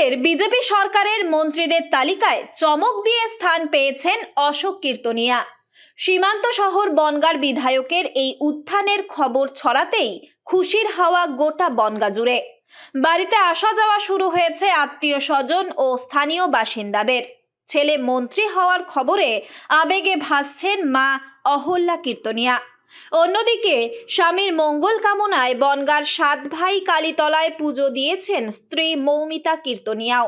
এবারের বিজেপি সরকারের মন্ত্রীদের তালিকায় চমক দিয়ে স্থান পেয়েছেন অশোক কীর্তনিয়া। সীমান্ত শহর বনগাঁর বিধায়কের এই উত্থানের খবর ছড়াতেই খুশির হাওয়া গোটা বনগাঁ জুড়ে। বাড়িতে আসা যাওয়া শুরু হয়েছে আত্মীয় স্বজন ও স্থানীয় বাসিন্দাদের। ছেলে মন্ত্রী হওয়ার খবরে আবেগে ভাসছেন মা অহল্যা কীর্তনিয়া। অন্যদিকে স্বামীর মঙ্গল কামনায় বনগাঁর 7 ভাই কালীতলায় পুজো দিয়েছেন স্ত্রী মৌমিতা কীর্তনিয়াও।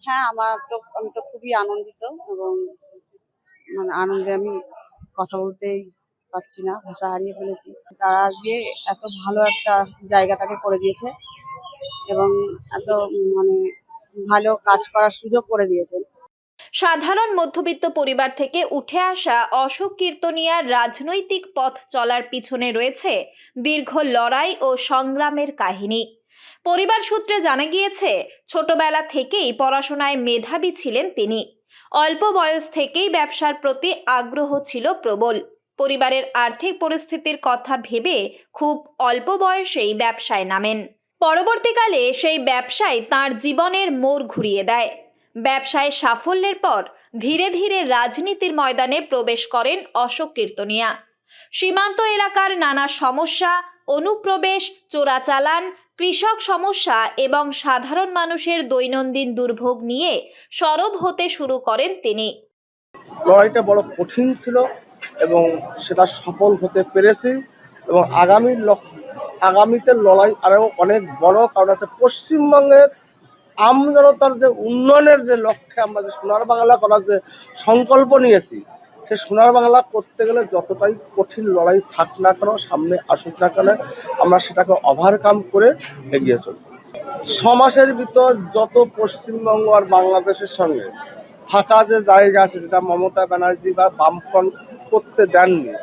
হ্যাঁ, আমি তো খুবই আনন্দিত এবং আনন্দে আমি কথা বলতেই পারছি না, ভাষা হারিয়ে ফেলেছি। তারা আজকে এত ভালো একটা জায়গা তাকে করে দিয়েছে এবং এত মানে ভালো কাজ করার সুযোগ করে দিয়েছেন। সাধারণ মধ্যবিত্ত পরিবার থেকে উঠে আসা অশোক কীর্তনিয়ার রাজনৈতিক পথ চলার পিছনে রয়েছে দীর্ঘ লড়াই ও সংগ্রামের কাহিনী। পরিবার সূত্রে জানা গিয়েছে, ছোটবেলা থেকেই পড়াশোনায় মেধাবী ছিলেন তিনি। অল্প বয়স থেকেই ব্যবসার প্রতি আগ্রহ ছিল প্রবল। পরিবারের আর্থিক পরিস্থিতির কথা ভেবে খুব অল্প বয়সেই ব্যবসায় নামেন। পরবর্তীকালে সেই ব্যবসায় তাঁর জীবনের মোড় ঘুরিয়ে দেয়। ব্যবসায় সাফল্যের পর ধীরে ধীরে রাজনীতির ময়দানে প্রবেশ করেন অশোক কীর্তনিয়া। সীমান্ত এলাকার নানা সমস্যা, অনুপ্রবেশ, চোরাচালান, কৃষক সমস্যা এবং সাধারণ মানুষের দৈনন্দিন দুর্ভোগ নিয়ে সরব হতে শুরু করেন তিনি। লড়াইটা বড় কঠিন ছিল এবং সেটা সফল হতে পেরেছি এবং আগামীতে লড়াই আরো অনেক বড়, কারণ হচ্ছে পশ্চিমবঙ্গের আমজনতার যে উন্নয়নের যে লক্ষ্যে আমরা যে সোনার বাংলা করার যে সংকল্প নিয়েছি, সে সোনার বাংলা করতে গেলে যতটাই কঠিন লড়াই থাক না কেন, সামনে আসুক না কেন, আমরা সেটাকে ওভারকাম করে এগিয়ে চলব। 6 মাসের ভিতর যত পশ্চিমবঙ্গ আর বাংলাদেশের সঙ্গে ফাঁকা যে জায়গা আছে, যেটা মমতা ব্যানার্জি বা বামফ্রন্ট করতে দেননি,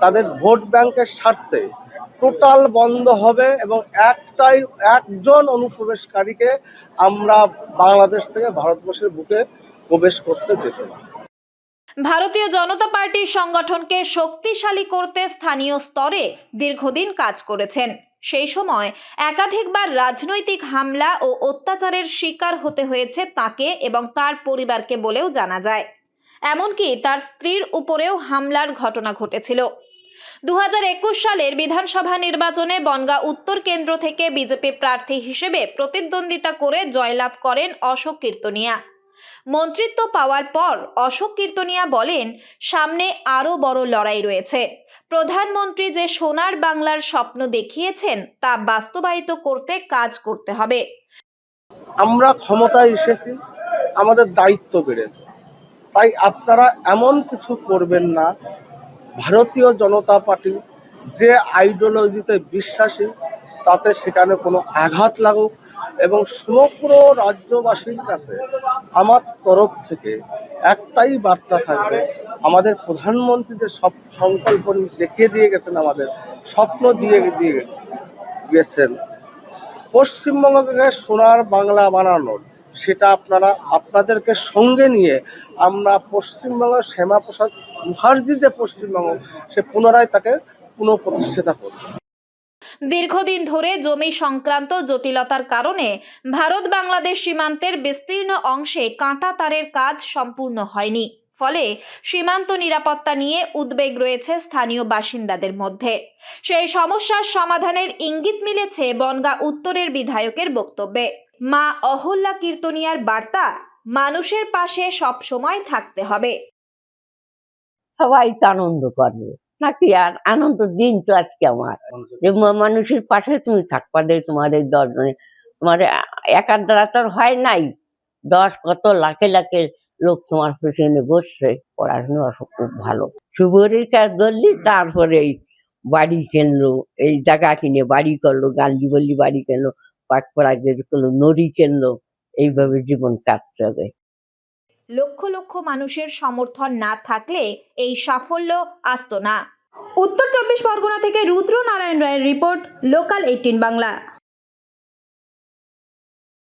তাদের ভোট ব্যাংকের স্বার্থে টোটাল বন্ধ হবে এবং একজন অনুপ্রবেশকারীকে আমরা বাংলাদেশ থেকে ভারতবর্ষের বুকে প্রবেশ করতে দেব না। ভারতীয় জনতা পার্টির সংগঠনকে শক্তিশালী করতে স্থানীয় স্তরে দীর্ঘদিন কাজ করেছেন। সেই সময় একাধিকবার রাজনৈতিক হামলা ও অত্যাচারের শিকার হতে হয়েছে তাকে এবং তার পরিবারকে বলেও জানা যায়। এমনকি তার স্ত্রীর উপরেও হামলার ঘটনা ঘটেছিল। 2021 সালের বিধানসভা নির্বাচনে বনগাঁ উত্তর কেন্দ্র থেকে বিজেপি প্রার্থী হিসেবে প্রতিদ্বন্দ্বিতা করে জয়লাভ করেন অশোক কীর্তনিয়া। মন্ত্রিত্ব পাওয়ার পর অশোক কীর্তনিয়া বলেন, সামনে আরো বড় লড়াই রয়েছে। প্রধানমন্ত্রী যে সোনার বাংলার স্বপ্ন দেখিয়েছেন তা বাস্তবায়িত করতে কাজ করতে হবে। আমরা ক্ষমতায় এসেছি, আমাদের দায়িত্ব বেড়েছে, তাই আপনারা এমন কিছু করবেন না। ভারতীয় জনতা পার্টি যে আইডিওলজিতে বিশ্বাসী, তাতে সেখানে কোনো আঘাত লাগুক এবং সমগ্র রাজ্যবাসীর কাছে আমার তরফ থেকে একটাই বার্তা থাকবে, আমাদের প্রধানমন্ত্রী যে সব সংকল্প দেখিয়ে দিয়ে গেছেন, আমাদের স্বপ্ন দিয়ে গেছেন পশ্চিমবঙ্গকে সোনার বাংলা বানানোর, সেটা আপনাদেরকে সঙ্গে নিয়ে আমরা পশ্চিমবঙ্গের শ্যামাপ্রসাদ মুখার্জি যে পশ্চিমবঙ্গ, সে পুনরায় তাকে পুনঃপ্রতিষ্ঠিত করবে। দীর্ঘদিন ধরে জমি সংক্রান্ত জটিলতার কারণে ভারত বাংলাদেশ সীমান্তের বিস্তীর্ণ অংশে কাঁটা তারের কাজ সম্পূর্ণ হয়নি। ফলে সীমান্ত নিরাপত্তা নিয়ে উদ্বেগ রয়েছে স্থানীয় বাসিন্দাদের মধ্যে। সেই সমস্যার সমাধানের ইঙ্গিত মিলেছে বনগাঁ উত্তরের বিধায়কের বক্তব্যে। মা অহল্যা কীর্তনিয়ার বার্তা, মানুষের পাশে সব সময় থাকতে হবে। সবাই তো আনন্দ করবে নাকি? আর আনন্দ দিন তো আজকে আমার, যে মানুষের পাশে তুমি থাকবা, তোমাদের 10 জনে, তোমার একার দ্বারা তো হয় নাই, 10 কত লাখে লাখে লোক তোমার পেছনে বসছে, পড়াশোনা খুব ভালো। শুভরের কাজ ধরলি, তারপরে এই বাড়ি কিনলো, এই জায়গা কিনে বাড়ি করলো, গান্ধী বললি বাড়ি কিনলো, পাকপড়া করলো, নদী কিনলো, এইভাবে জীবন কাটতে হবে। লক্ষ লক্ষ মানুষের সমর্থন না থাকলে এই সাফল্য আসতো না। উত্তর 24 পরগনা থেকে রুদ্র নারায়ণ রায়ের রিপোর্ট, লোকাল 18 বাংলা।